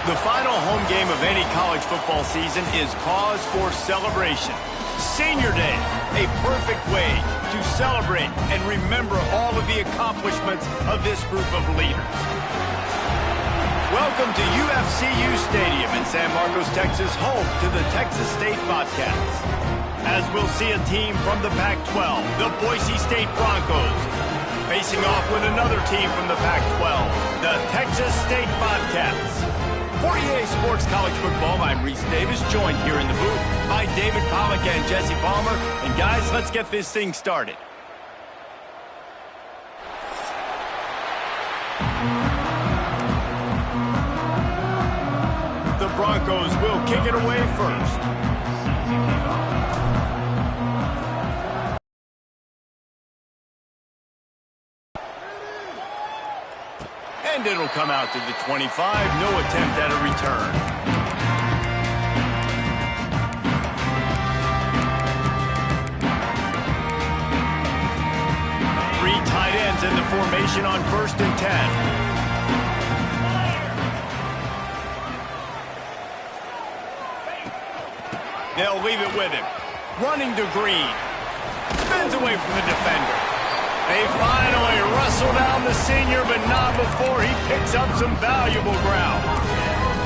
The final home game of any college football season is cause for celebration. Senior Day, a perfect way to celebrate and remember all of the accomplishments of this group of leaders. Welcome to UFCU Stadium in San Marcos, Texas, home to the Texas State Bobcats. As we'll see a team from the Pac-12, the Boise State Broncos, facing off with another team from the Pac-12, the Texas State Bobcats. For EA Sports College Football, I'm Reese Davis, joined here in the booth by David Pollack and Jesse Palmer. And guys, let's get this thing started. The Broncos will kick it away first. And it'll come out to the 25. No attempt at a return. Three tight ends in the formation on 1st and 10. They'll leave it with him. Running to Green. Spins away from the defender. They finally wrestle down the senior, but not before he picks up some valuable ground.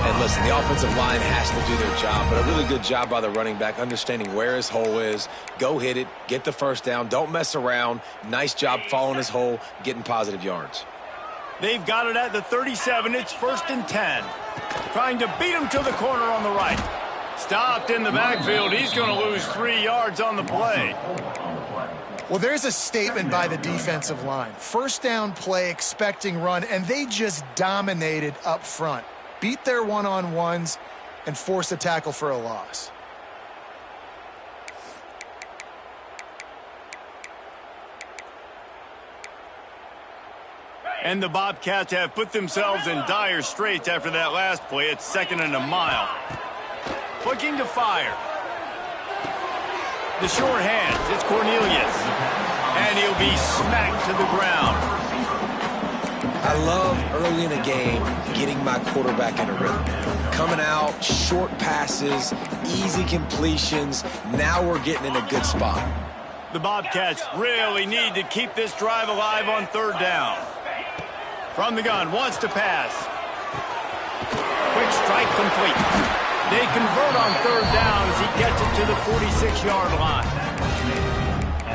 And listen, the offensive line has to do their job, but a really good job by the running back, understanding where his hole is. Go hit it, get the first down, don't mess around. Nice job following his hole, getting positive yards. They've got it at the 37. It's 1st and 10. Trying to beat him to the corner on the right. Stopped in the backfield. He's going to lose 3 yards on the play. Well, there's a statement by the defensive line. First down play, expecting run, and they just dominated up front. Beat their one-on-ones and forced a tackle for a loss. And the Bobcats have put themselves in dire straits after that last play. It's 2nd and a mile. Looking to fire. The short hands, it's Cornelius. And he'll be smacked to the ground. I love early in a game getting my quarterback in a rhythm. Coming out, short passes, easy completions. Now we're getting in a good spot. The Bobcats really need to keep this drive alive on 3rd down. From the gun, wants to pass. Quick strike complete. They convert on 3rd down as he gets it to the 46-yard line.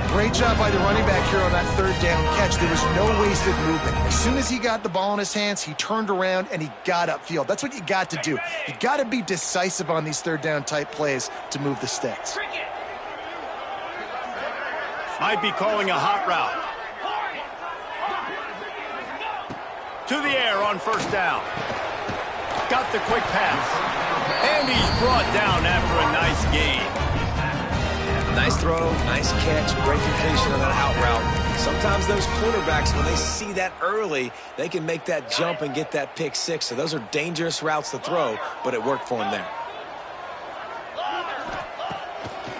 Great job by the running back here on that 3rd down catch. There was no wasted movement. As soon as he got the ball in his hands, he turned around and he got upfield. That's what you got to do. You got to be decisive on these 3rd down type plays to move the sticks. Might be calling a hot route. To the air on 1st down. Got the quick pass. And he's brought down after a nice gain. Nice throw, nice catch, great completion on that out route. Sometimes those quarterbacks, when they see that early, they can make that jump and get that pick 6. So those are dangerous routes to throw, but it worked for him there.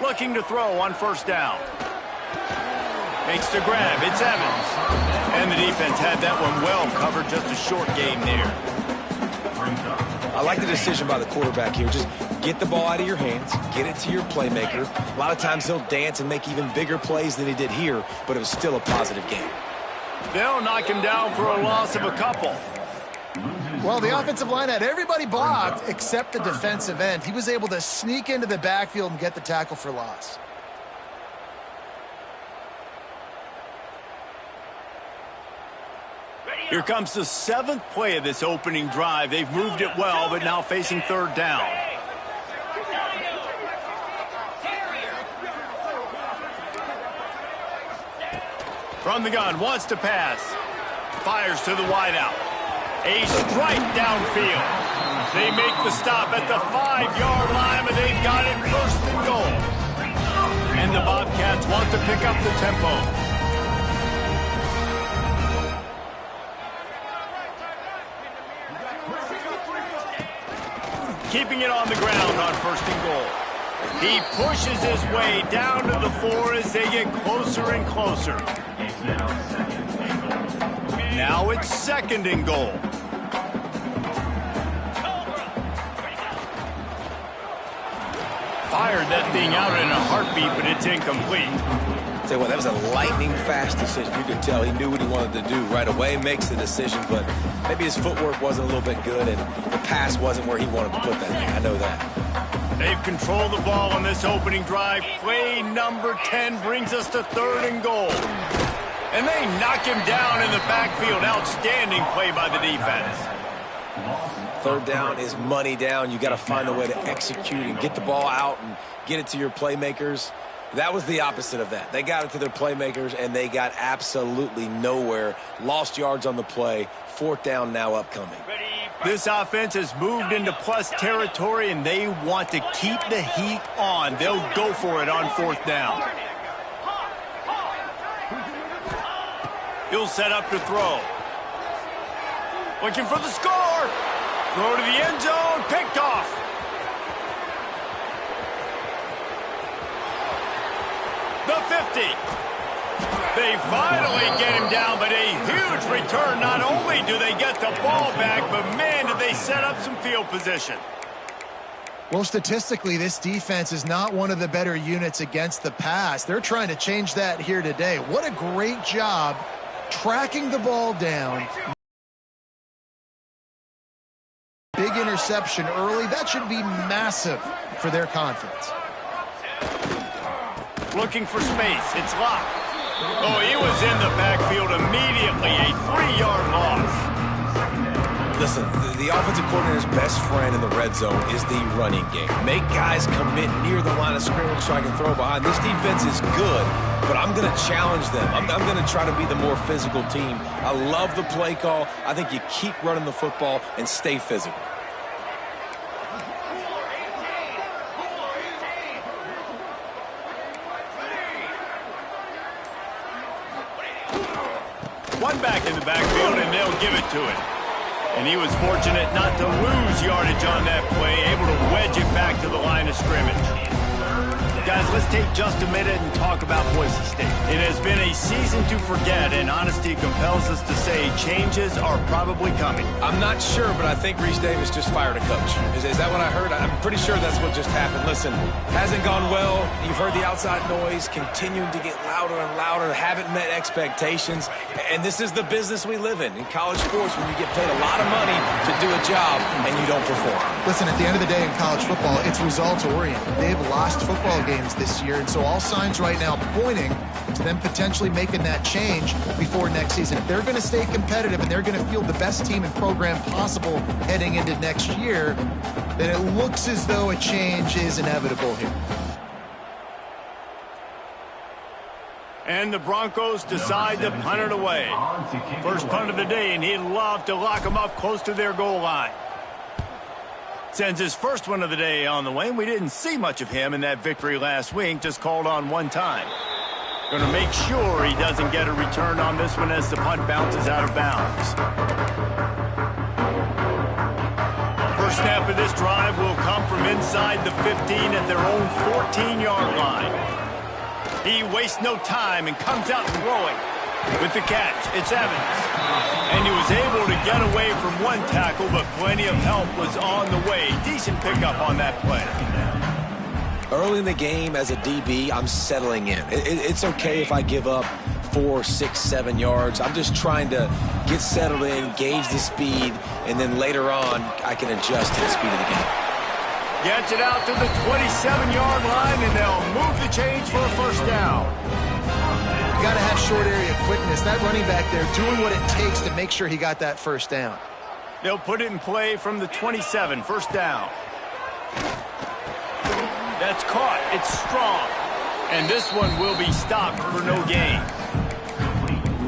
Looking to throw on 1st down. Makes the grab. It's Evans. And the defense had that one well covered. Just a short game there. I like the decision by the quarterback here. Just get the ball out of your hands, get it to your playmaker. A lot of times he'll dance and make even bigger plays than he did here, but it was still a positive game. They'll knock him down for a loss of a couple. Well, the offensive line had everybody blocked except the defensive end. He was able to sneak into the backfield and get the tackle for loss. Here comes the 7th play of this opening drive. They've moved it well, but now facing 3rd down. From the gun, wants to pass. Fires to the wideout. A strike downfield. They make the stop at the 5-yard line, but they've got it 1st and goal. And the Bobcats want to pick up the tempo. Keeping it on the ground on 1st and goal. He pushes his way down to the 4 as they get closer and closer. Now it's 2nd and goal. fired that thing out in a heartbeat, but it's incomplete. Tell you what, that was a lightning-fast decision. You could tell he knew what he wanted to do right away, makes the decision, but maybe his footwork wasn't a little bit good, and the pass wasn't where he wanted to put that thing. I know that. They've controlled the ball on this opening drive. Play number 10 brings us to 3rd and goal. And they knock him down in the backfield. Outstanding play by the defense. 3rd down is money down. You got to find a way to execute and get the ball out and get it to your playmakers. That was the opposite of that. They got it to their playmakers, and they got absolutely nowhere. Lost yards on the play. 4th down now upcoming. This offense has moved into plus territory, and they want to keep the heat on. They'll go for it on 4th down. He'll set up to throw. Looking for the score. Throw to the end zone. Picked off. The 50. They finally get him down, but a huge return. Not only do they get the ball back, but man, did they set up some field position. Well, statistically, this defense is not one of the better units against the pass. They're trying to change that here today. What a great job tracking the ball down. Big interception early. That should be massive for their confidence. Looking for space. It's locked. Oh, he was in the backfield immediately. A 3-yard loss. Listen, the offensive coordinator's best friend in the red zone is the running game. Make guys commit near the line of scrimmage so I can throw behind. This defense is good, but I'm going to challenge them. I'm going to try to be the more physical team. I love the play call. I think you keep running the football and stay physical. One back in the backfield, and they'll give it to him. And he was fortunate not to lose yardage on that play, able to wedge it back to the line of scrimmage. Guys, let's take just a minute and talk about Boise State. It has been a season to forget, and honesty compels us to say changes are probably coming. I'm not sure, but I think Reese Davis just fired a coach. Is that what I heard? I'm pretty sure that's what just happened. Listen, hasn't gone well. You've heard the outside noise, continuing to get louder and louder, haven't met expectations. And this is the business we live in college sports, when you get paid a lot of money to do a job and you don't perform. Listen, at the end of the day in college football, it's results-oriented. They've lost football games this year, and so all signs right now pointing to them potentially making that change before next season. If they're going to stay competitive and they're going to field the best team and program possible heading into next year, then it looks as though a change is inevitable here. And the Broncos decide to punt it away. First punt of the day, and he'd love to lock them up close to their goal line. Sends his first one of the day on the way. We didn't see much of him in that victory last week, just called on one time. Going to make sure he doesn't get a return on this one as the punt bounces out of bounds. First snap of this drive will come from inside the 15 at their own 14-yard line. He wastes no time and comes out throwing. With the catch, it's Evans. And he was able to get away from one tackle, but plenty of help was on the way. Decent pickup on that play. Early in the game as a DB, I'm settling in. It's okay if I give up 4, 6, 7 yards. I'm just trying to get settled in, gauge the speed, and then later on, I can adjust to the speed of the game. Gets it out to the 27-yard line, and they'll move the chains for a first down. You got to have short area quickness. That running back there doing what it takes to make sure he got that first down. They'll put it in play from the 27, first down. That's caught. It's strong. And this one will be stopped for no gain.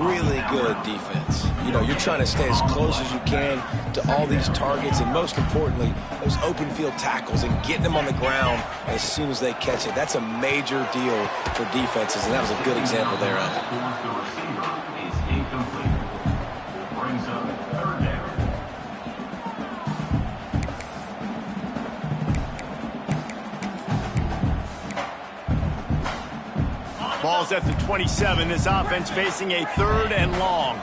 Really good defense. You know, you're trying to stay as close as you can to all these targets, and most importantly, those open field tackles and getting them on the ground as soon as they catch it. That's a major deal for defenses, and that was a good example there of it. Ball's at the 27. This offense facing a 3rd and long.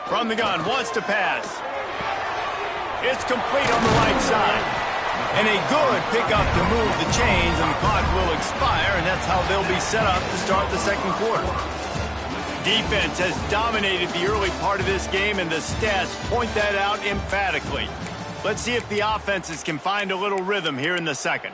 From the gun, wants to pass. It's complete on the right side. And a good pickup to move the chains, and the clock will expire, and that's how they'll be set up to start the second quarter. Defense has dominated the early part of this game, and the stats point that out emphatically. Let's see if the offenses can find a little rhythm here in the second.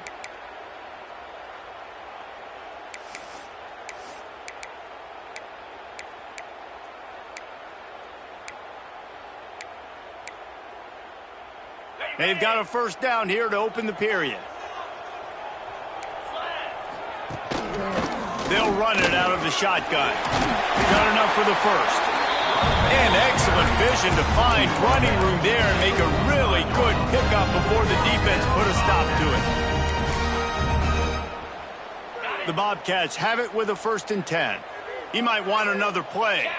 They've got a first down here to open the period. They'll run it out of the shotgun. Got enough for the first. And excellent vision to find running room there and make a really good pickup before the defense put a stop to it. The Bobcats have it with a 1st and 10. He might want another play.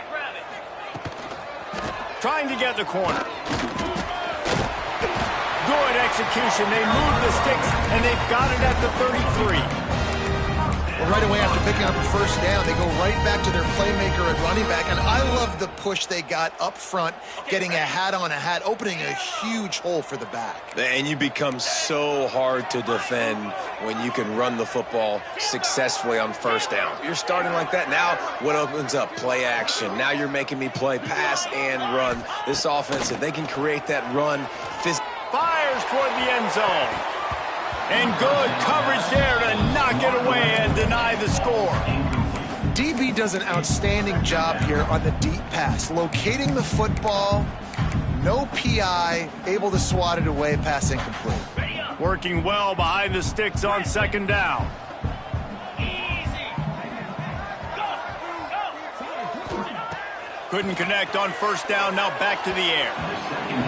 Trying to get the corner. Good execution. They move the sticks, and they've got it at the 33. Well, right away after picking up a first down, they go right back to their playmaker at running back. And I love the push they got up front, getting a hat on a hat, opening a huge hole for the back. And you become so hard to defend when you can run the football successfully on first down. You're starting like that. Now what opens up? Play action. Now you're making me play pass and run. This offense, if they can create that run, fires toward the end zone. And good coverage there to knock it away and deny the score. DB does an outstanding job here on the deep pass. Locating the football, no PI, able to swat it away, pass incomplete. Working well behind the sticks on second down. Couldn't connect on first down, now back to the air.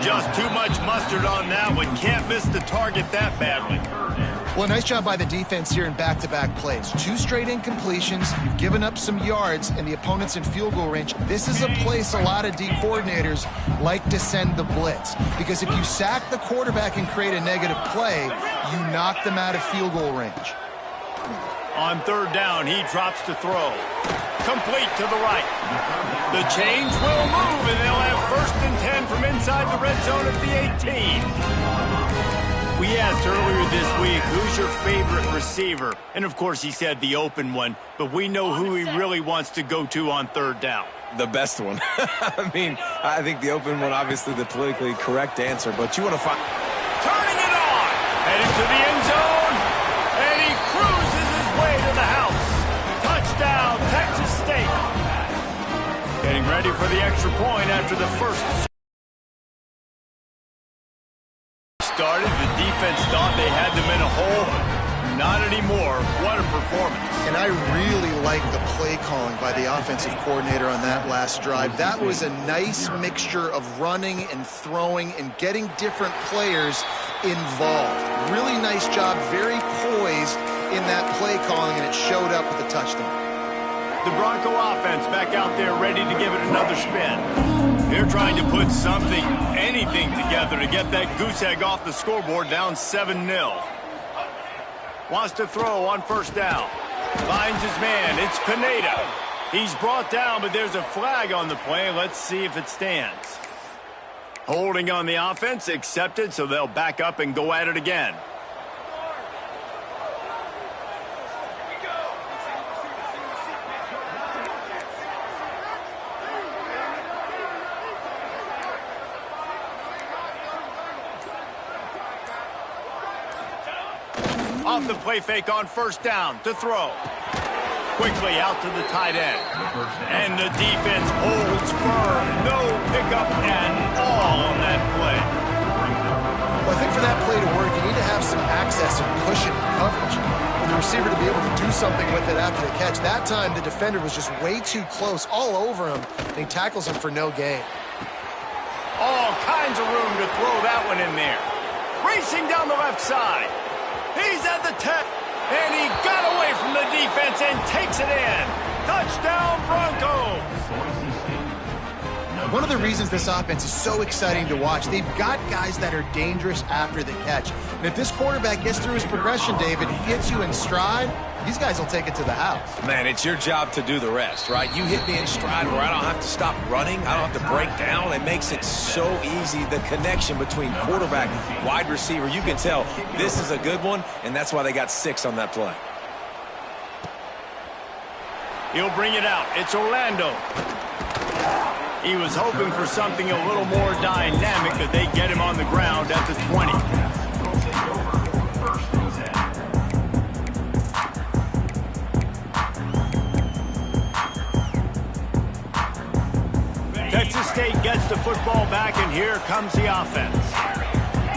Just too much mustard on that one. Can't miss the target that badly. Well, nice job by the defense here in back-to-back plays. 2 straight incompletions. You've given up some yards, and the opponent's in field goal range. This is a place a lot of D coordinators like to send the blitz, because if you sack the quarterback and create a negative play, you knock them out of field goal range. On third down, he drops to throw. Complete to the right. The chains will move, and they'll have 1st and 10 from inside the red zone at the 18. We asked earlier this week, who's your favorite receiver? And, of course, he said the open one, but we know who he really wants to go to on third down. The best one. I mean, I think the open one, obviously the politically correct answer, but you want to find... Turning it on! Heading to the end zone, and he cruises his way to the house. Touchdown, Texas State. Getting ready for the extra point after the first started. The defense thought they had them in a hole. Not anymore. What a performance. And I really like the play calling by the offensive coordinator on that last drive. That was a nice mixture of running and throwing and getting different players involved. Really nice job, very poised in that play calling, and it showed up with a touchdown. The Bronco offense back out there ready to give it another spin. They're trying to put something, anything together to get that goose egg off the scoreboard, down 7-0. Wants to throw on first down. Finds his man. It's Pineda. He's brought down, but there's a flag on the play. Let's see if it stands. Holding on the offense, accepted, so they'll back up and go at it again. Off the play fake on first down to throw. Quickly out to the tight end. And the defense holds firm. No pickup at all on that play. Well, I think for that play to work, you need to have some access and cushion and coverage for the receiver to be able to do something with it after the catch. That time, the defender was just way too close, all over him, and he tackles him for no gain. All kinds of room to throw that one in there. Racing down the left side. He's at the 10, and he got away from the defense and takes it in. Touchdown, Broncos. One of the reasons this offense is so exciting to watch, they've got guys that are dangerous after the catch. And if this quarterback gets through his progression, David, he hits you in stride, these guys will take it to the house. Man, it's your job to do the rest, right? You hit me in stride where I don't have to stop running. I don't have to break down. It makes it so easy, the connection between quarterback, wide receiver. You can tell this is a good one, and that's why they got 6 on that play. He'll bring it out. It's Orlando. He was hoping for something a little more dynamic, but they get him on the ground at the 20. Texas State gets the football back, and here comes the offense.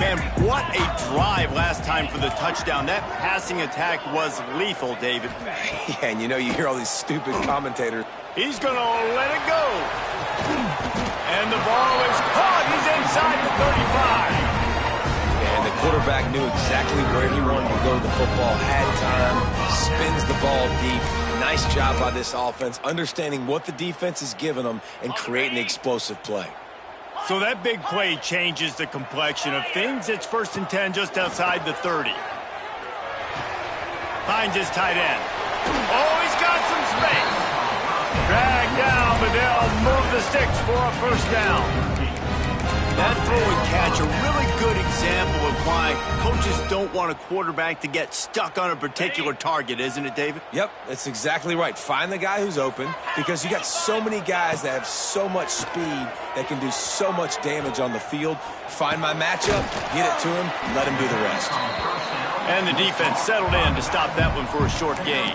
Man, what a drive last time for the touchdown. That passing attack was lethal, David. Yeah, and you hear all these stupid commentators. He's going to let it go. And the ball is caught. He's inside the 35. And the quarterback knew exactly where he wanted to go with the football, had time, spins the ball deep. Nice job by this offense, understanding what the defense is giving them and creating the explosive play. So that big play changes the complexion of things. It's 1st and 10 just outside the 30. Finds his tight end. Oh, he's got some space. Dragged down, but they'll move the sticks for a 1st down. That throw and catch, a really good example of why coaches don't want a quarterback to get stuck on a particular target, isn't it, David? Yep, that's exactly right. Find the guy who's open, because you got so many guys that have so much speed that can do so much damage on the field. Find my matchup, get it to him, let him do the rest. And the defense settled in to stop that one for a short gain.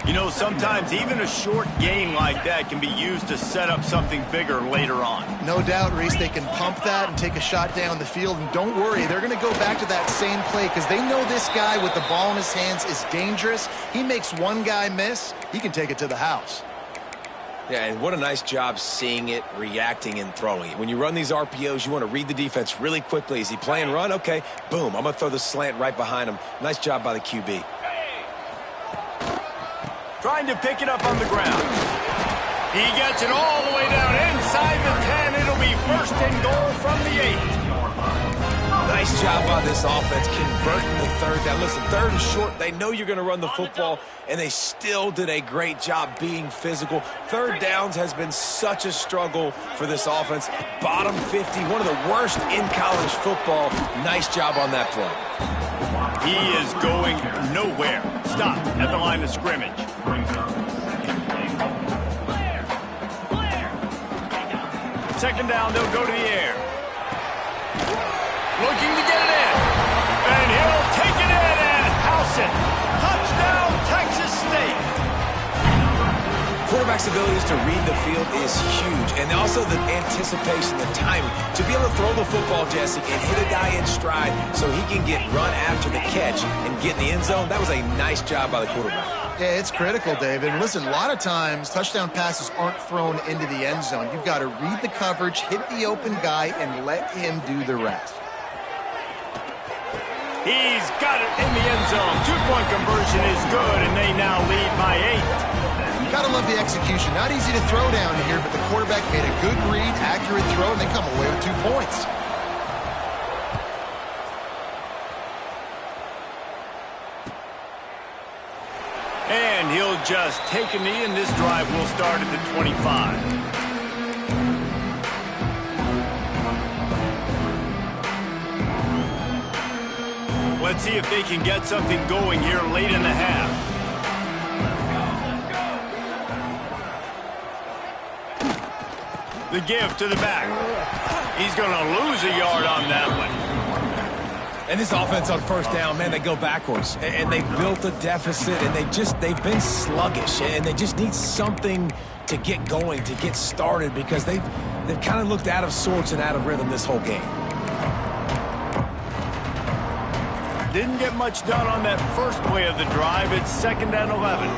You know, sometimes even a short gain like that can be used to set up something bigger later on. No doubt, Reese, they can pump that and take a shot down the field. And don't worry, they're going to go back to that same play because they know this guy with the ball in his hands is dangerous. He makes one guy miss, he can take it to the house. Yeah, and what a nice job seeing it, reacting, and throwing it. When you run these RPOs, you want to read the defense really quickly. Is he playing run? Okay, boom, I'm going to throw the slant right behind him. Nice job by the QB. Trying to pick it up on the ground. He gets it all the way down inside the 10. It'll be 1st and goal from the 8. Nice job by this offense converting the 3rd down. Listen, 3rd and short. They know you're going to run the football, and they still did a great job being physical. 3rd downs has been such a struggle for this offense. Bottom 50, one of the worst in college football. Nice job on that play. He is going nowhere. Stop at the line of scrimmage. 2nd down, they'll go to the air. Looking to get it in. And he'll take it in and house it. Touchdown, Texas State. Quarterback's abilities to read the field is huge, and also the anticipation, the timing. To be able to throw the football, Jesse, and hit a guy in stride so he can get run after the catch and get in the end zone, that was a nice job by the quarterback. Yeah, it's critical, David. And listen, a lot of times touchdown passes aren't thrown into the end zone. You've got to read the coverage, hit the open guy, and let him do the rest. He's got it in the end zone. 2-point conversion is good, and they now lead by 8. You gotta love the execution. Not easy to throw down here, but the quarterback made a good read, accurate throw, and they come away with 2 points. And he'll just take a knee, and this drive will start at the 25. Let's see if they can get something going here late in the half. The give to the back. He's going to lose a yard on that one. And this offense on 1st down, man, they go backwards. And they built a deficit, and they've been sluggish. And they just need something to get going, to get started, because they've kind of looked out of sorts and out of rhythm this whole game. Didn't get much done on that first play of the drive. It's 2nd and 11.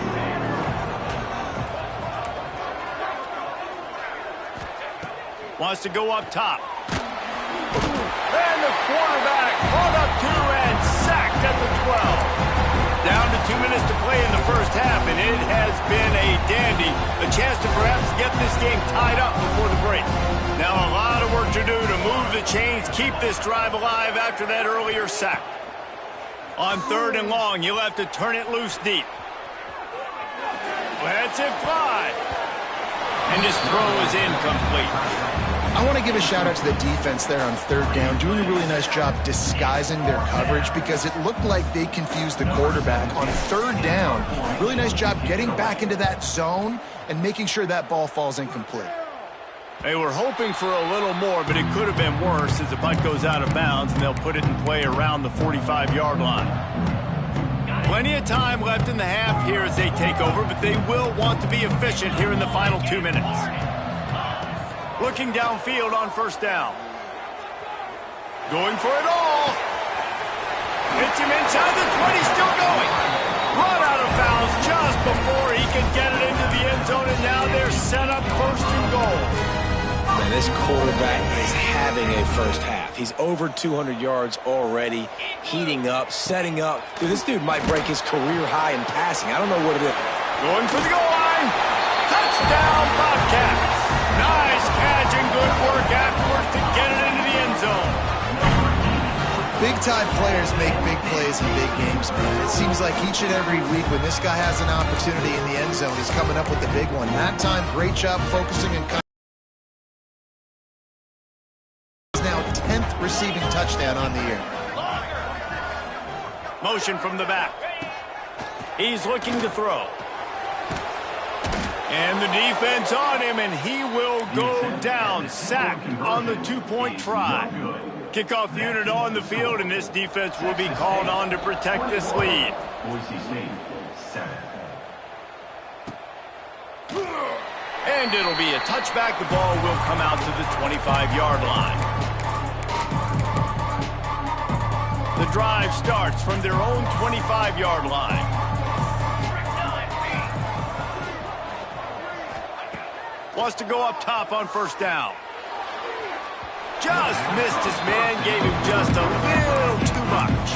Wants to go up top. And the quarterback caught up 2 and sacked at the 12. Down to 2 minutes to play in the first half, and it has been a dandy. A chance to perhaps get this game tied up before the break. Now a lot of work to do to move the chains, keep this drive alive after that earlier sack. On 3rd and long, you'll have to turn it loose deep. Lets it fly. And his throw is incomplete. I want to give a shout-out to the defense there on 3rd down, doing a really nice job disguising their coverage because it looked like they confused the quarterback on 3rd down. Really nice job getting back into that zone and making sure that ball falls incomplete. They were hoping for a little more, but it could have been worse as the punt goes out of bounds, and they'll put it in play around the 45-yard line. Plenty of time left in the half here as they take over, but they will want to be efficient here in the final 2 minutes. Looking downfield on 1st down. Going for it all. Hits him inside the 20, still going. Run out of bounds just before he can get it into the end zone, and now they're set up 1st and goal. Man, this quarterback is having a first half. He's over 200 yards already, heating up, setting up. Dude, this dude might break his career high in passing. I don't know what it is. Going for the goal line. Touchdown, Bobcats. Nice catch and good work afterwards to get it into the end zone. Big-time players make big plays in big games, man. It seems like each and every week when this guy has an opportunity in the end zone, he's coming up with the big one. That time, great job focusing and now 10th receiving touchdown on the year. Motion from the back. He's looking to throw. And the defense on him, and he will go down. Sack on the 2-point try. Kickoff unit on the field, and this defense will be called on to protect this lead. Boise State, 7. And it'll be a touchback. The ball will come out to the 25-yard line. The drive starts from their own 25-yard line. Wants to go up top on 1st down. Just missed his man, gave him just a little too much.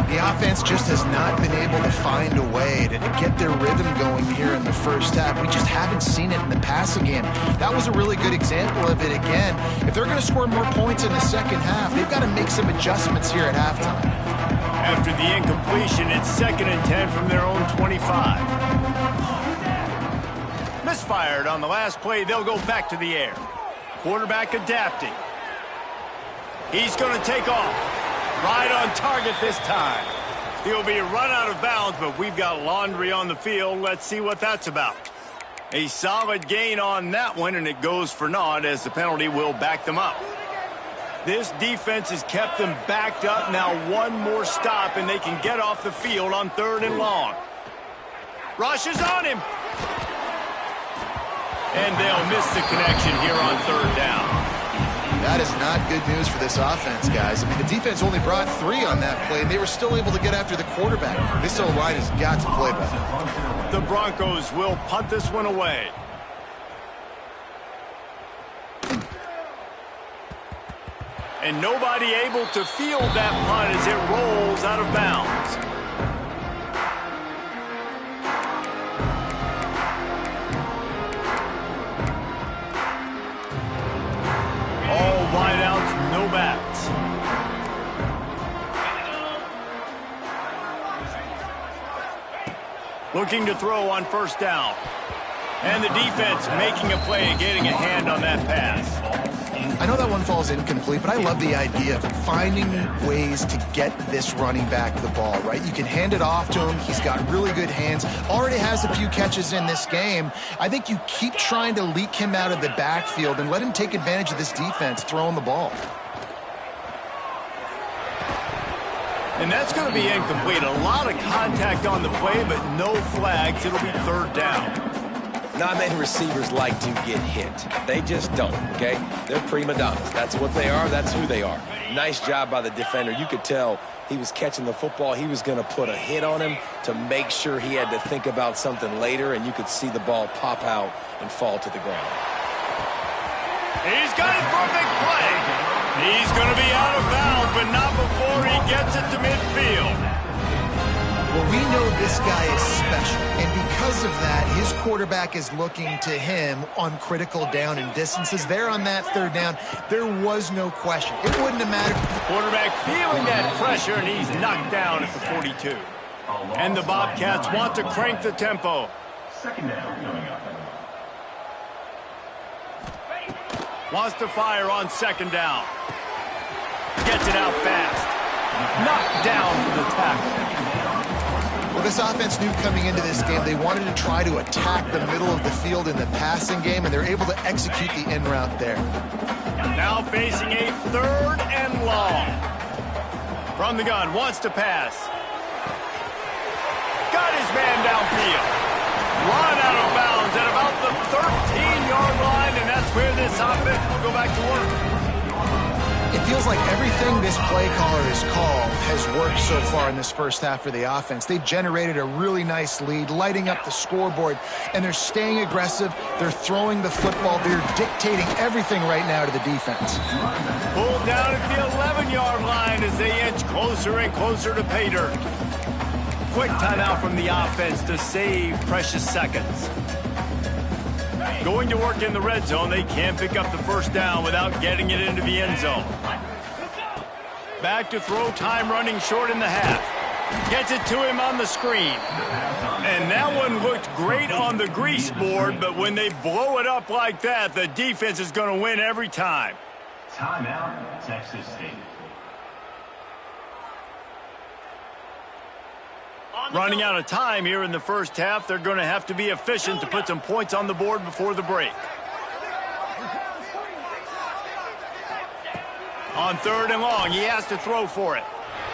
The offense just has not been able to find a way to get their rhythm going here in the first half. We just haven't seen it in the passing game. That was a really good example of it again. If they're going to score more points in the second half, they've got to make some adjustments here at halftime. After the incompletion, it's 2nd and 10 from their own 25. Misfired on the last play. They'll go back to the air. Quarterback adapting. He's going to take off. Right on target this time. He'll be run out of bounds, but we've got laundry on the field. Let's see what that's about. A solid gain on that one, and it goes for naught as the penalty will back them up. This defense has kept them backed up. Now one more stop, and they can get off the field on 3rd and long. Rush is on him. And they'll miss the connection here on 3rd down. That is not good news for this offense, guys. I mean, the defense only brought 3 on that play, and they were still able to get after the quarterback. This O-line has got to play better. The Broncos will punt this one away. And nobody able to field that punt as it rolls out of bounds. All wideouts, no backs. Looking to throw on 1st down. And the defense making a play and getting a hand on that pass. I know that one falls incomplete, but I love the idea of finding ways to get this running back the ball, right? You can hand it off to him. He's got really good hands. Already has a few catches in this game. I think you keep trying to leak him out of the backfield and let him take advantage of this defense throwing the ball. And that's going to be incomplete. A lot of contact on the play, but no flags. It'll be 3rd down. Not many receivers like to get hit. They just don't, okay? They're prima donnas. That's what they are. That's who they are. Nice job by the defender. You could tell he was catching the football. He was going to put a hit on him to make sure he had to think about something later, and you could see the ball pop out and fall to the ground. He's got it for a big play. He's going to be out of bounds, but not before he gets it to midfield. Well, we know this guy is special, and because of that, his quarterback is looking to him on critical down and distances. There on that third down, there was no question. It wouldn't have mattered. Quarterback feeling that pressure, and he's knocked down at the 42. And the Bobcats want to crank the tempo. Second down coming up. Wants to fire on second down. Gets it out fast. Knocked down for the tackle. Well, this offense knew coming into this game they wanted to try to attack the middle of the field in the passing game, and they're able to execute the in route there. Now facing a third and long. From the gun, wants to pass. Got his man downfield. Run out of bounds at about the 13-yard line, and that's where this offense will go back to work. It feels like everything this play caller has called has worked so far in this first half for the offense. They've generated a really nice lead, lighting up the scoreboard, and they're staying aggressive. They're throwing the football. They're dictating everything right now to the defense. Pulled down at the 11-yard line as they inch closer and closer to pay dirt. Quick timeout from the offense to save precious seconds. Going to work in the red zone, they can't pick up the first down without getting it into the end zone. Back to throw, time running short in the half. Gets it to him on the screen. And that one looked great on the grease board, but when they blow it up like that, the defense is going to win every time. Timeout, Texas State. Running out of time here in the first half. They're going to have to be efficient to put some points on the board before the break. On third and long, he has to throw for it.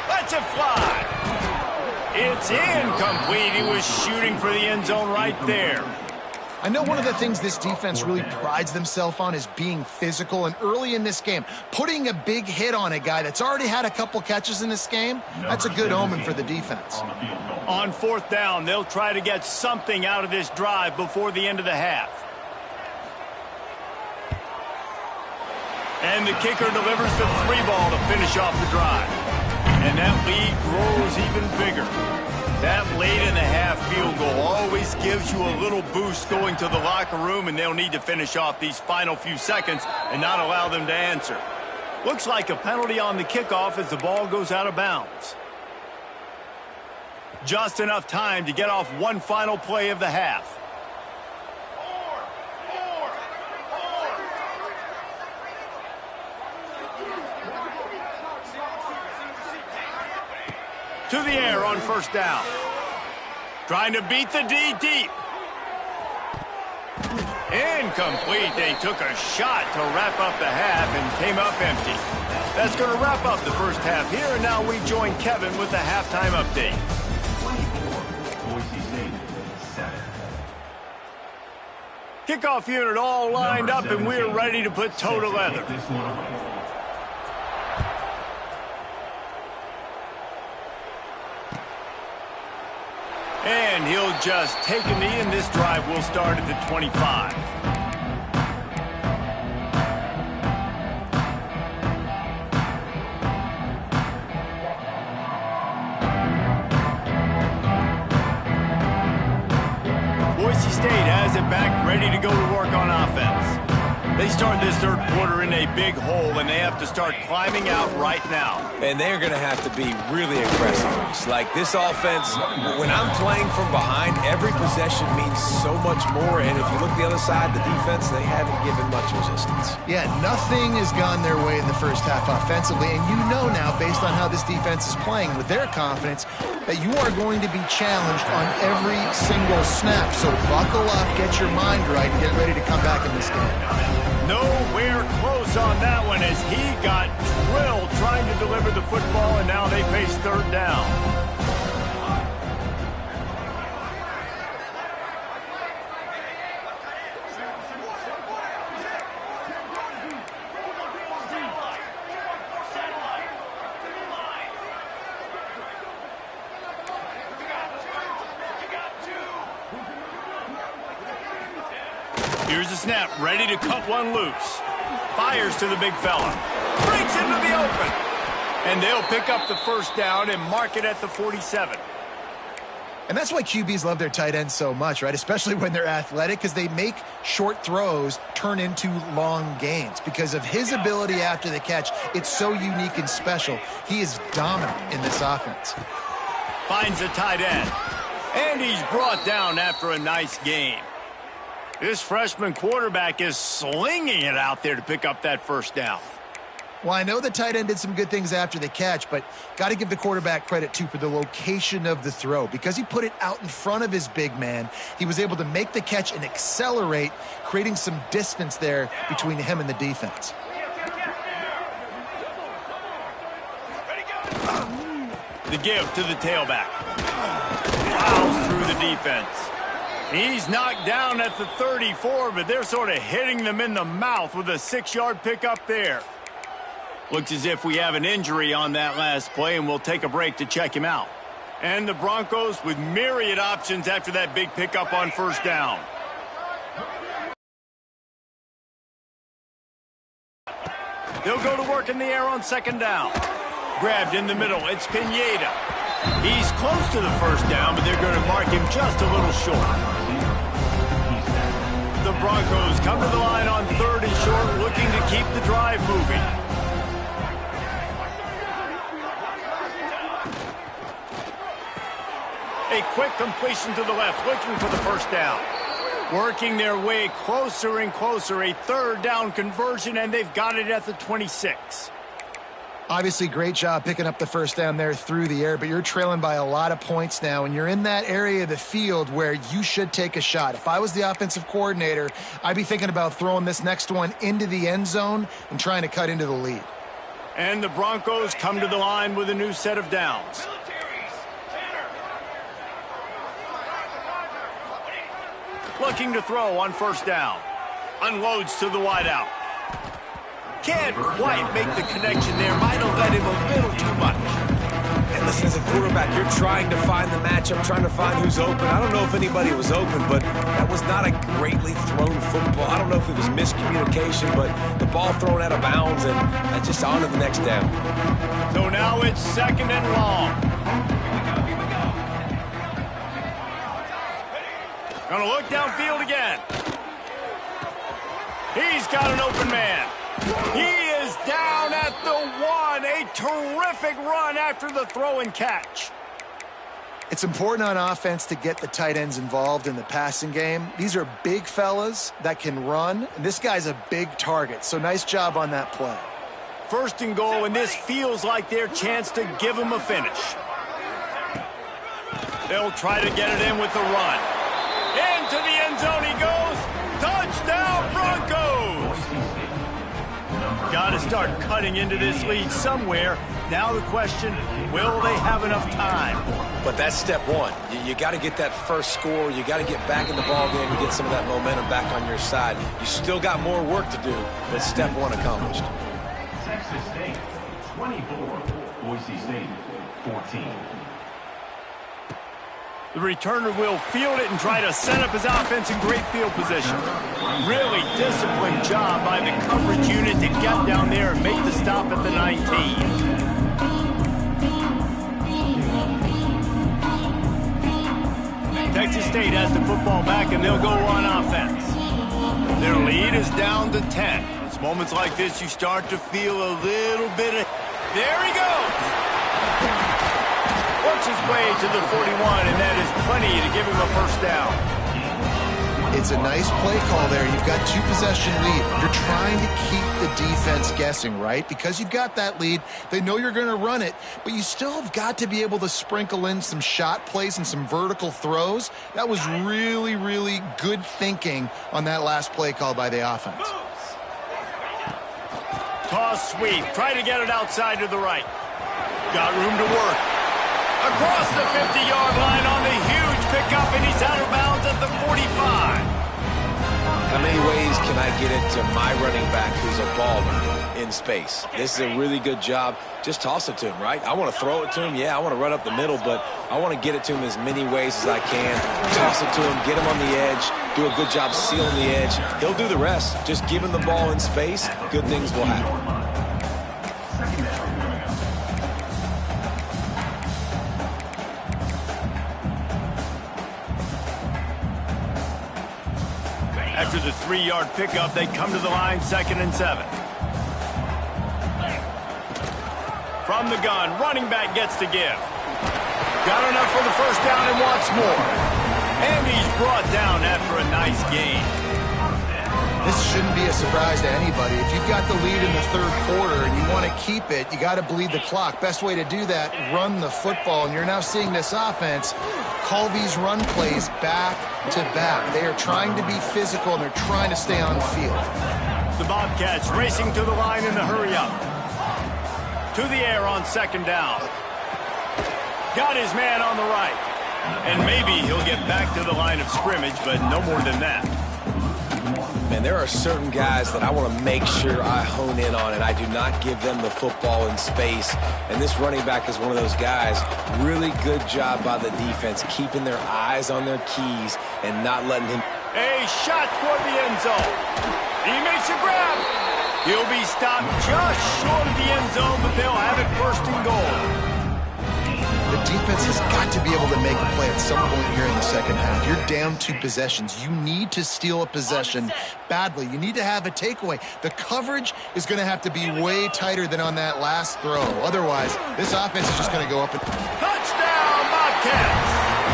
Lets it fly. It's incomplete. He was shooting for the end zone right there. I know one of the things this defense really prides themselves on is being physical, and early in this game, putting a big hit on a guy that's already had a couple catches in this game, that's a good omen for the defense. On fourth down, they'll try to get something out of this drive before the end of the half. And the kicker delivers the 3-ball to finish off the drive. And that lead grows even bigger. That late in the half field goal always gives you a little boost going to the locker room, and they'll need to finish off these final few seconds and not allow them to answer. Looks like a penalty on the kickoff as the ball goes out of bounds. Just enough time to get off one final play of the half. To the air on first down. Trying to beat the D deep. Incomplete. They took a shot to wrap up the half and came up empty. That's going to wrap up the first half here, and now we join Kevin with the halftime update. 24, Boise State, 7. Kickoff unit all lined up, and we're ready to put toe to leather. This one away. And he'll just take a knee, and this drive will start at the 25. Boise State has it back, ready to go to work on offense. They start this third quarter in a big hole, and they have to start climbing out right now. And they're going to have to be really aggressive. It's like this offense, when I'm playing from behind, every possession means so much more. And if you look the other side, the defense, they haven't given much resistance. Yeah, nothing has gone their way in the first half offensively, and you know now, based on how this defense is playing with their confidence, that you are going to be challenged on every single snap. So buckle up, get your mind right, and get ready to come back in this game. Nowhere close on that one as he got drilled trying to deliver the football, and now they face third down. Here's the snap, ready to cut one loose. Fires to the big fella. Breaks into the open. And they'll pick up the first down and mark it at the 47. And that's why QBs love their tight ends so much, right? Especially when they're athletic, because they make short throws turn into long gains. Because of his ability after the catch, it's so unique and special. He is dominant in this offense. Finds a tight end. And he's brought down after a nice gain. This freshman quarterback is slinging it out there to pick up that first down. Well, I know the tight end did some good things after the catch, but got to give the quarterback credit, too, for the location of the throw. Because he put it out in front of his big man, he was able to make the catch and accelerate, creating some distance there between him and the defense. The give to the tailback. Plows through the defense. He's knocked down at the 34, but they're sort of hitting them in the mouth with a 6-yard pickup there. Looks as if we have an injury on that last play, and we'll take a break to check him out. And the Broncos with myriad options after that big pickup on first down. They'll go to work in the air on second down. Grabbed in the middle, it's Pineda. He's close to the first down, but they're going to mark him just a little short. The Broncos come to the line on third and short, looking to keep the drive moving. A quick completion to the left, looking for the first down. Working their way closer and closer, a third down conversion, and they've got it at the 26. Obviously, great job picking up the first down there through the air, but you're trailing by a lot of points now, and you're in that area of the field where you should take a shot. If I was the offensive coordinator, I'd be thinking about throwing this next one into the end zone and trying to cut into the lead. And the Broncos come to the line with a new set of downs. Looking to throw on first down. Unloads to the wideout. Can't quite make the connection there. Might have let him a little too much. And listen, as a quarterback, you're trying to find the matchup, trying to find who's open. I don't know if anybody was open, but that was not a greatly thrown football. I don't know if it was miscommunication, but the ball thrown out of bounds, and just on to the next down. So now it's second and long. Gonna look downfield again. He's got an open man. He is down at the 1. A terrific run after the throw and catch. It's important on offense to get the tight ends involved in the passing game. These are big fellas that can run, and this guy's a big target, so nice job on that play. First and goal, and this feels like their chance to give him a finish. They'll try to get it in with the run. Into the end zone he goes. Touchdown, Broncos! Got to start cutting into this lead somewhere. Now the question, will they have enough time? But that's step one. You got to get that first score. You got to get back in the ball game and get some of that momentum back on your side. You still got more work to do, but step one accomplished. Texas State, 24. Boise State, 14. The returner will field it and try to set up his offense in great field position. Really disciplined job by the coverage unit to get down there and make the stop at the 19. Texas State has the football back, and they'll go on offense. Their lead is down to 10. It's moments like this you start to feel a little bit of... There he goes! Works his way to the 41, and that is plenty to give him a first down. It's a nice play call there. You've got 2-possession lead. You're trying to keep the defense guessing, right? Because you've got that lead, they know you're going to run it, but you still have got to be able to sprinkle in some shot plays and some vertical throws. That was really, really good thinking on that last play call by the offense. Toss sweep. Try to get it outside to the right. Got room to work. Across the 50-yard line on the huge pickup, and he's out of bounds at the 45. How many ways can I get it to my running back who's a baller in space? This is a really good job. Just toss it to him, right? I want to throw it to him. Yeah, I want to run up the middle, but I want to get it to him as many ways as I can. Toss it to him, get him on the edge, do a good job sealing the edge. He'll do the rest. Just give him the ball in space, good things will happen. After the 3-yard pickup, they come to the line, 2nd and 7. From the gun, running back gets to give. Got enough for the first down and wants more. And he's brought down after a nice gain. This shouldn't be a surprise to anybody. If you've got the lead in the 3rd quarter and you want to keep it, you got to bleed the clock. Best way to do that, run the football. And you're now seeing this offense call these run plays back to back. They are trying to be physical and they're trying to stay on the field. The Bobcats racing to the line in the hurry-up. To the air on 2nd down. Got his man on the right. And maybe he'll get back to the line of scrimmage, but no more than that. Man, there are certain guys that I want to make sure I hone in on, and I do not give them the football in space. And this running back is one of those guys. Really good job by the defense, keeping their eyes on their keys and not letting him. A shot toward the end zone. He makes a grab. He'll be stopped just short of the end zone, but they'll have it 1st and goal. The defense has got to be able to make a play at some point here in the 2nd half. You're down 2 possessions. You need to steal a possession badly. You need to have a takeaway. The coverage is going to have to be way tighter than on that last throw. Otherwise, this offense is just going to go up. Touchdown, Bobcats!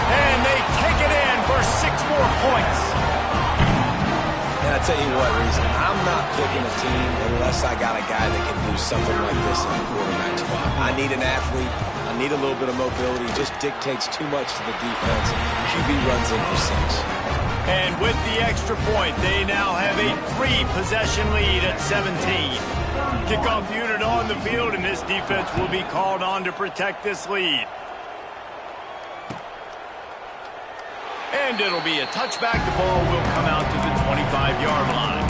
And they take it in for 6 more points. And I tell you what, Reese, I'm not picking a team unless I got a guy that can do something like this in the quarterback spot. I need an athlete. I need a little bit of mobility. It just dictates too much to the defense. QB runs in for 6. And with the extra point, they now have a 3-possession lead at 17. Kickoff unit on the field, and this defense will be called on to protect this lead. And it'll be a touchback. The ball will come out to the 25-yard line.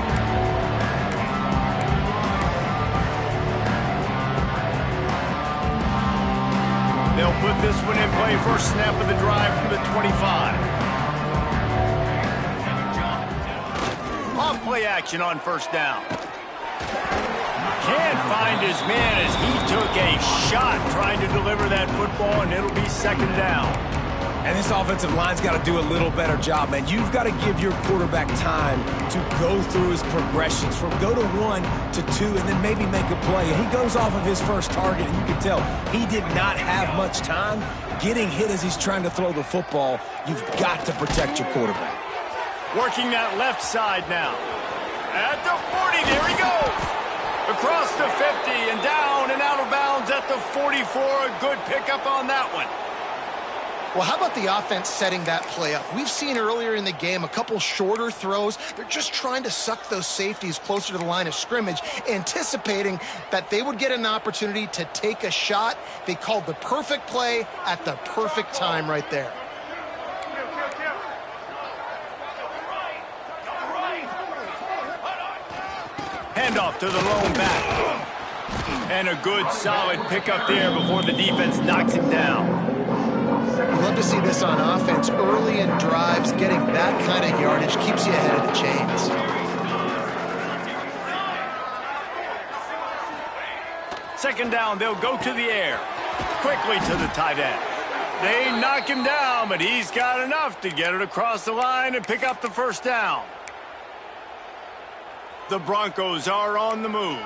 They'll put this one in play. First snap of the drive from the 25. Off play action on 1st down. Can't find his man as he took a shot trying to deliver that football, and it'll be 2nd down. And this offensive line's got to do a little better job, man. You've got to give your quarterback time to go through his progressions from go to 1 to 2 and then maybe make a play. And he goes off of his first target, and you can tell he did not have much time getting hit as he's trying to throw the football. You've got to protect your quarterback. Working that left side now. At the 40, there he goes. Across the 50 and down and out of bounds at the 44. A good pickup on that one. Well, how about the offense setting that play up? We've seen earlier in the game a couple shorter throws. They're just trying to suck those safeties closer to the line of scrimmage, anticipating that they would get an opportunity to take a shot. They called the perfect play at the perfect time right there. Handoff to the lone back. And a good solid pickup there before the defense knocks him down. We love to see this on offense. Early in drives, getting that kind of yardage keeps you ahead of the chains. Second down, they'll go to the air. Quickly to the tight end. They knock him down, but he's got enough to get it across the line and pick up the 1st down. The Broncos are on the move.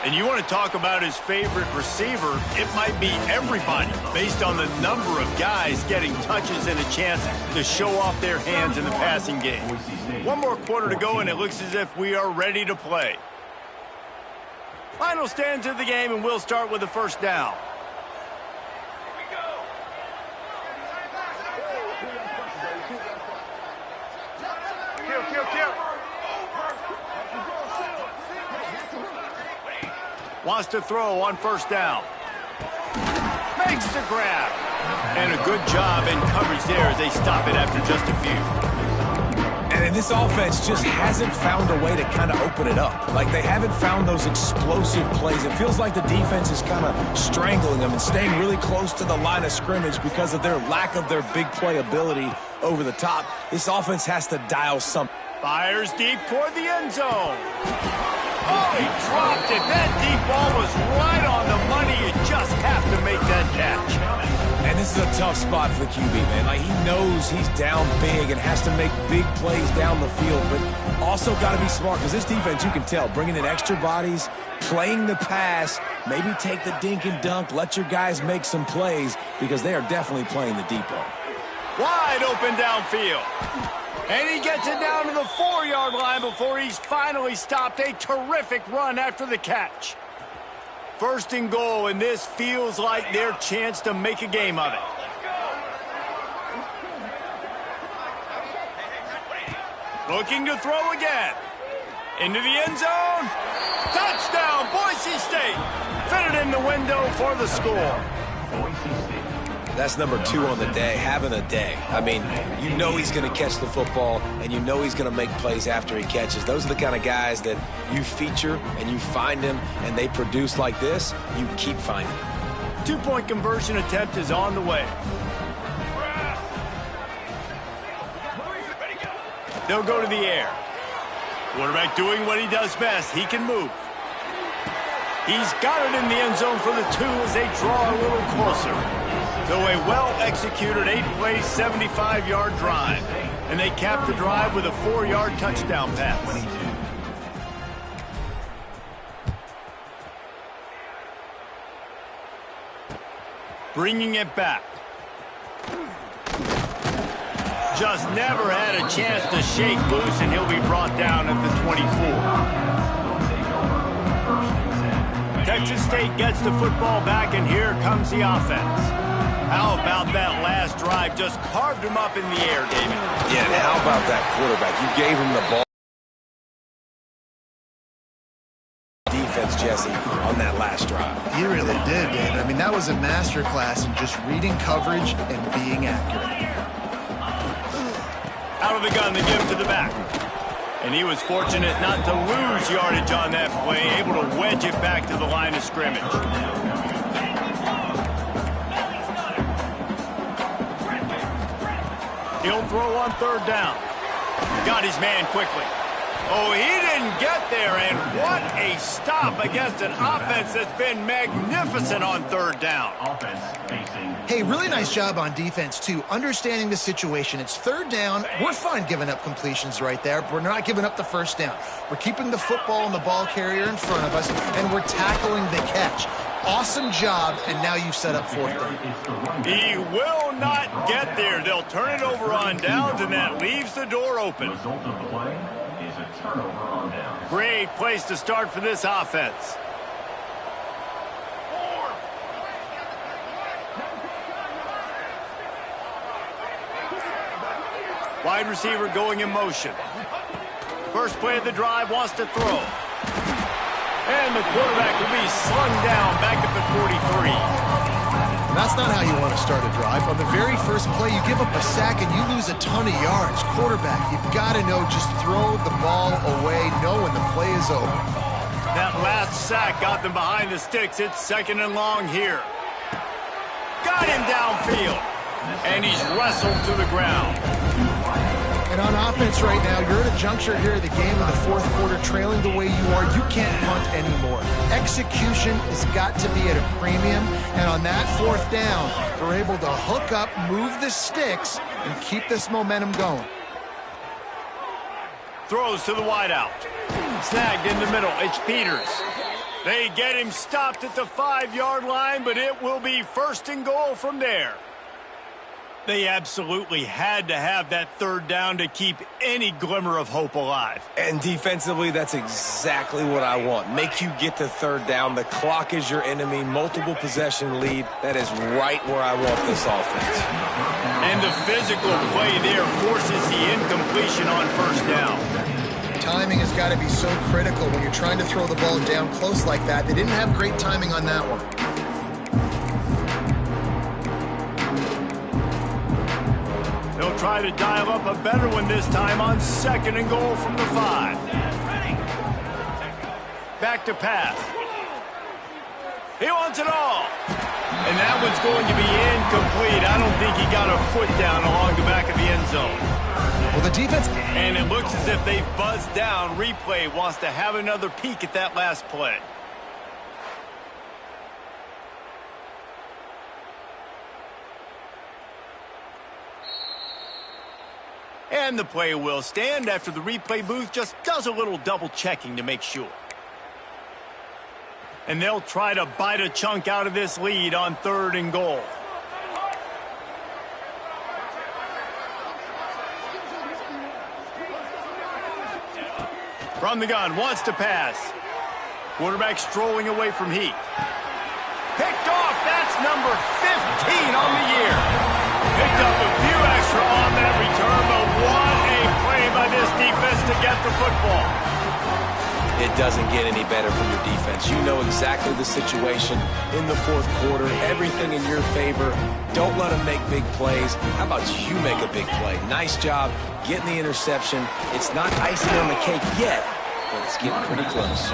And you want to talk about his favorite receiver, it might be everybody based on the number of guys getting touches and a chance to show off their hands in the passing game. 1 more quarter to go, and it looks as if we are ready to play. Final stands of the game, and we'll start with the 1st down. Wants to throw on 1st down. Makes the grab. And a good job in coverage there as they stop it after just a few. And this offense just hasn't found a way to kind of open it up. Like, they haven't found those explosive plays. It feels like the defense is kind of strangling them and staying really close to the line of scrimmage because of their lack of their big play ability over the top. This offense has to dial something. Fires deep toward the end zone. Oh, he dropped it. That deep ball was right on the money. You just have to make that catch. is a tough spot for the QB, man. Like, he knows he's down big and has to make big plays down the field, but also got to be smart because this defense, you can tell, bringing in extra bodies, playing the pass, maybe take the dink and dunk, let your guys make some plays because they are definitely playing the depot. Wide open downfield. And he gets it down to the 4-yard line before he's finally stopped. A terrific run after the catch. First and goal, and this feels like their chance to make a game of it. Looking to throw again. Into the end zone. Touchdown, Boise State. Fitted in the window for the score. That's number 2 on the day, having a day. I mean, you know he's going to catch the football, and you know he's going to make plays after he catches. Those are the kind of guys that you feature, and you find them, and they produce like this, you keep finding them. 2-point conversion attempt is on the way. They'll go to the air. Quarterback doing what he does best. He can move. He's got it in the end zone for the 2 as they draw a little closer. So a well-executed 8-play, 75-yard drive. And they cap the drive with a 4-yard touchdown pass. Bringing it back. Just never had a chance to shake loose, and he'll be brought down at the 24. Texas State gets the football back, and here comes the offense. How about that last drive? Just carved him up in the air, David. Yeah, and how about that quarterback? You gave him the ball. Defense, Jesse, on that last drive. He really did, David. I mean, that was a masterclass in just reading coverage and being accurate. Out of the gun, they give it to the back. And he was fortunate not to lose yardage on that play, able to wedge it back to the line of scrimmage. He'll throw on 3rd down. Got his man quickly. Oh, he didn't get there, and what a stop against an offense that's been magnificent on 3rd down. Hey, really nice job on defense, too, understanding the situation. It's 3rd down. We're fine giving up completions right there, but we're not giving up the 1st down. We're keeping the football and the ball carrier in front of us, and we're tackling the catch. Awesome job, and now you've set up 4th down. He will not get there. They'll turn it over on downs, and that leaves the door open. Result of the play is a turnover on downs. Great place to start for this offense. Wide receiver going in motion. First play of the drive, wants to throw. And the quarterback will be slung down back up at 43. That's not how you want to start a drive. On the very first play, you give up a sack and you lose a ton of yards. Quarterback, you've got to know, just throw the ball away, know when the play is over. That last sack got them behind the sticks. It's 2nd and long here. Got him downfield. And he's wrestled to the ground. And on offense right now, you're at a juncture here of the game in the 4th quarter, trailing the way you are. You can't punt anymore. Execution has got to be at a premium. And on that 4th down, they're able to hook up, move the sticks, and keep this momentum going. Throws to the wideout. Snagged in the middle. It's Peters. They get him stopped at the 5-yard line, but it will be 1st and goal from there. They absolutely had to have that 3rd down to keep any glimmer of hope alive. And defensively, that's exactly what I want. Make you get to 3rd down. The clock is your enemy. Multiple possession lead. That is right where I want this offense. And the physical play there forces the incompletion on 1st down. Timing has got to be so critical when you're trying to throw the ball down close like that. They didn't have great timing on that one. They'll try to dial up a better one this time on 2nd and goal from the 5. Back to pass. He wants it all. And that one's going to be incomplete. I don't think he got a foot down along the back of the end zone. Well, the defense... And it looks as if they've buzzed down. Replay wants to have another peek at that last play. And the play will stand after the replay booth just does a little double checking to make sure. And they'll try to bite a chunk out of this lead on 3rd and goal. From the gun, wants to pass. Quarterback strolling away from heat. Picked off, that's number 15 on the year. Picked up a few extra on that return, but what a play by this defense to get the football. It doesn't get any better from your defense. You know exactly the situation in the 4th quarter, everything in your favor. Don't let them make big plays. How about you make a big play? Nice job getting the interception. It's not icing on the cake yet, but it's getting pretty close.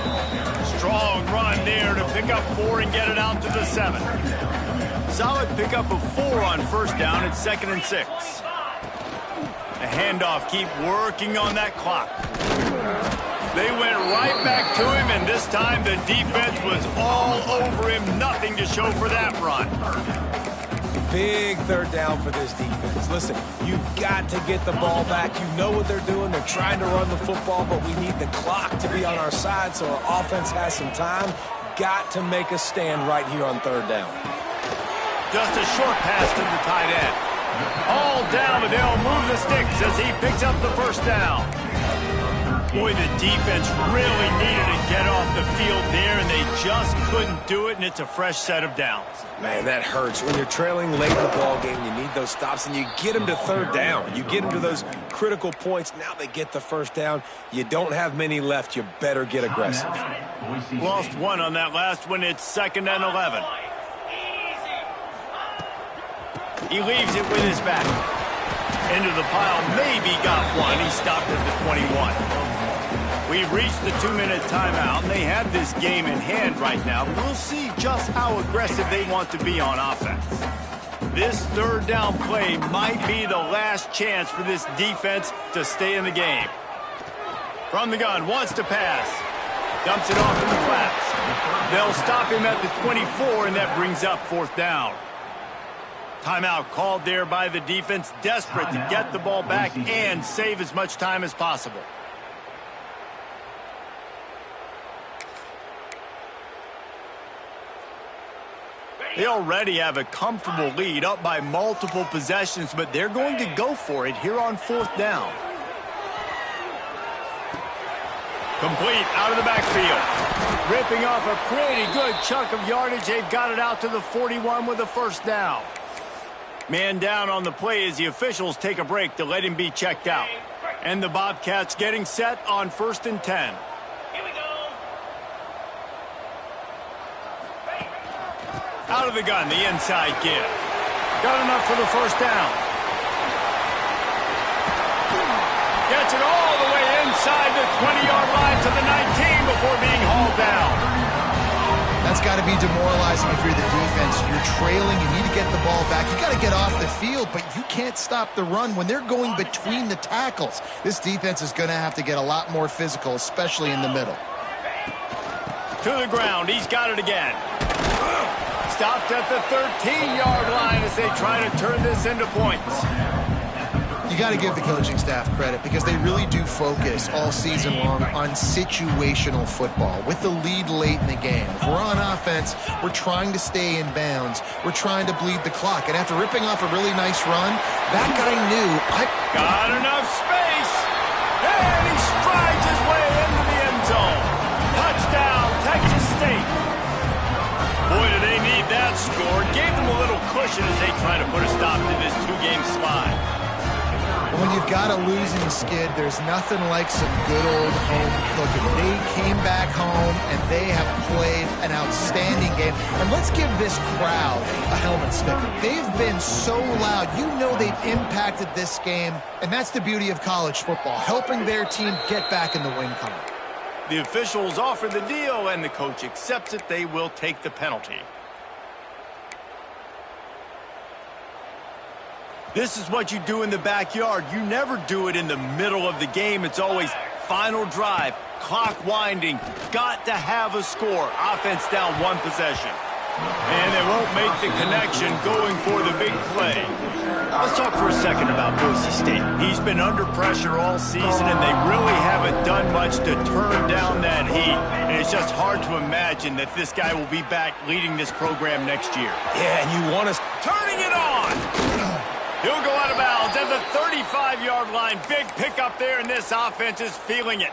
Strong run there to pick up 4 and get it out to the 7. Solid pickup of 4 on 1st down. It's 2nd and 6. The handoff, keep working on that clock. They went right back to him, and this time the defense was all over him. Nothing to show for that run. Big 3rd down for this defense. Listen, you've got to get the ball back. You know what they're doing. They're trying to run the football, but we need the clock to be on our side so our offense has some time. Got to make a stand right here on 3rd down. Just a short pass to the tight end. All down, but they'll move the sticks as he picks up the 1st down. Boy, the defense really needed to get off the field there, and they just couldn't do it, and it's a fresh set of downs. Man, that hurts. When you're trailing late in the ball game, you need those stops, and you get them to 3rd down. You get them to those critical points. Now they get the 1st down. You don't have many left. You better get aggressive. Lost 1 on that last one. It's 2nd and 11. He leaves it with his back. Into the pile, maybe got 1. He stopped at the 21. We've reached the 2-minute timeout, and they have this game in hand right now. We'll see just how aggressive they want to be on offense. This 3rd down play might be the last chance for this defense to stay in the game. From the gun, wants to pass. Dumps it off in the flats. They'll stop him at the 24, and that brings up 4th down. Timeout called there by the defense, desperate to get the ball back and save as much time as possible. They already have a comfortable lead, up by multiple possessions, but they're going to go for it here on 4th down. Complete out of the backfield. Ripping off a pretty good chunk of yardage. They've got it out to the 41 with a 1st down. Man down on the play as the officials take a break to let him be checked out. And the Bobcats getting set on 1st and 10. Out of the gun, the inside give. Got enough for the 1st down. Gets it all the way inside the 20-yard line to the 19 before being hauled down. That's got to be demoralizing if you're the defense. You're trailing, you need to get the ball back. You got to get off the field, but you can't stop the run when they're going between the tackles. This defense is going to have to get a lot more physical, especially in the middle. To the ground, he's got it again. Stopped at the 13-yard line as they try to turn this into points. You got to give the coaching staff credit because they really do focus all season long on situational football with the lead late in the game. If we're on offense, we're trying to stay in bounds. We're trying to bleed the clock. And after ripping off a really nice run, that guy knew. Got enough space. And he strides his way into the end zone. Touchdown, Texas State. Boy, do they need that score. Gave them a little cushion as they try to put a stop to this 2-game slide. When you've got a losing skid, there's nothing like some good old home cooking. They came back home, and they have played an outstanding game. And let's give this crowd a helmet sticker. They've been so loud. You know they've impacted this game, and that's the beauty of college football, helping their team get back in the win column. The officials offer the deal, and the coach accepts it. They will take the penalty. This is what you do in the backyard. You never do it in the middle of the game. It's always final drive, clock winding, got to have a score. Offense down 1 possession. And they won't make the connection going for the big play. Let's talk for a second about Boise State. He's been under pressure all season, and they really haven't done much to turn down that heat. And it's just hard to imagine that this guy will be back leading this program next year. Yeah, and you want to... Turning it on! He'll go out of bounds at the 35-yard line. Big pickup there, and this offense is feeling it.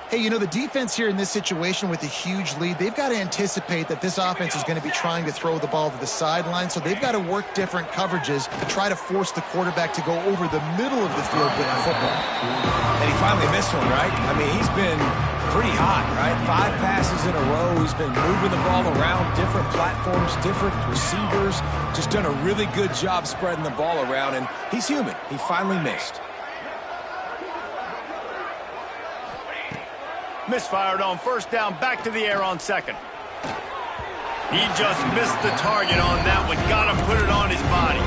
Hey, you know, the defense here in this situation with a huge lead, they've got to anticipate that this offense is going to be trying to throw the ball to the sideline, so they've got to work different coverages to try to force the quarterback to go over the middle of the field with the football. And he finally missed one, right? I mean, he's been pretty hot, right? 5 passes in a row. He's been moving the ball around, different platforms, different receivers. Just done a really good job spreading the ball around, and he's human. He finally missed. Misfired on first down, back to the air on second. He just missed the target on that one. Got him, put it on his body.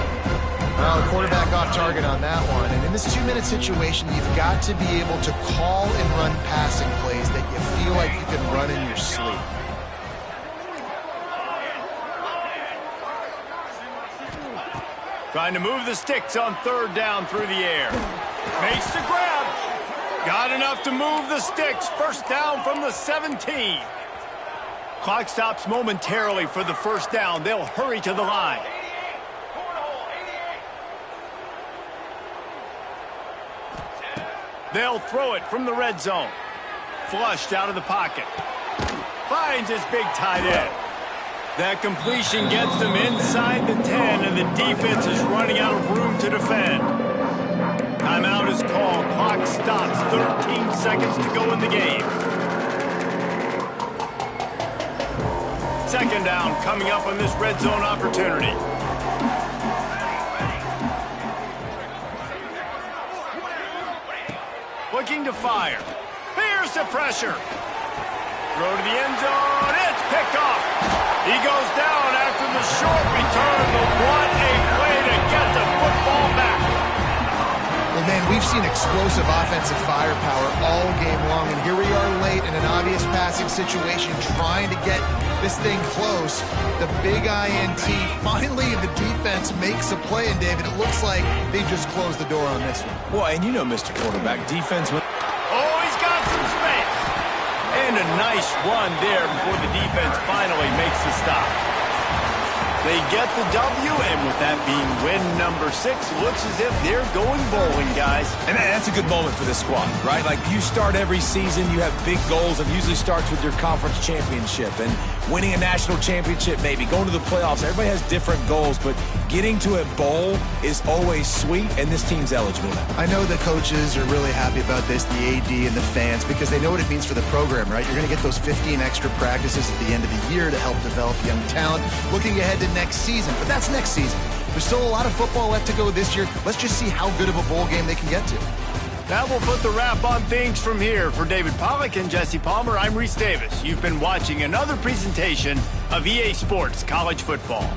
Well, the quarterback off target on that one. And in this 2-minute situation, you've got to be able to call and run passing plays that you feel like you can run in your sleep. Trying to move the sticks on third down through the air. Makes the grab. Got enough to move the sticks. First down from the 17. Clock stops momentarily for the first down. They'll hurry to the line. They'll throw it from the red zone. Flushed out of the pocket. Finds his big tight end. That completion gets them inside the 10, and the defense is running out of room to defend. Timeout is called. Clock stops. 13 seconds to go in the game. Second down coming up on this red zone opportunity. Looking to fire. Here's the pressure. Throw to the end zone. It's picked off. He goes down after the short return, but what a play to get the football back. Well, man, we've seen explosive offensive firepower all game long, and here we are late in an obvious passing situation trying to get this thing close. The big INT, finally the defense makes a play, and David, it looks like they just closed the door on this one. Well, and you know, Mr. Quarterback, defense... Oh, he's got some space. And a nice run there before the defense finally makes the stop. They get the W, and with that being win number 6, looks as if they're going bowling, guys. And that's a good moment for this squad, right? Like, you start every season, you have big goals, and it usually starts with your conference championship and winning a national championship, maybe going to the playoffs. Everybody has different goals, but getting to a bowl is always sweet, and this team's eligible now. I know the coaches are really happy about this, the AD and the fans, because they know what it means for the program, right? You're going to get those 15 extra practices at the end of the year to help develop young talent. Looking ahead to next season, but that's next season. There's still a lot of football left to go this year. Let's just see how good of a bowl game they can get to. That will put the wrap on things from here. For David Pollack and Jesse Palmer, I'm Reese Davis. You've been watching another presentation of EA Sports College Football.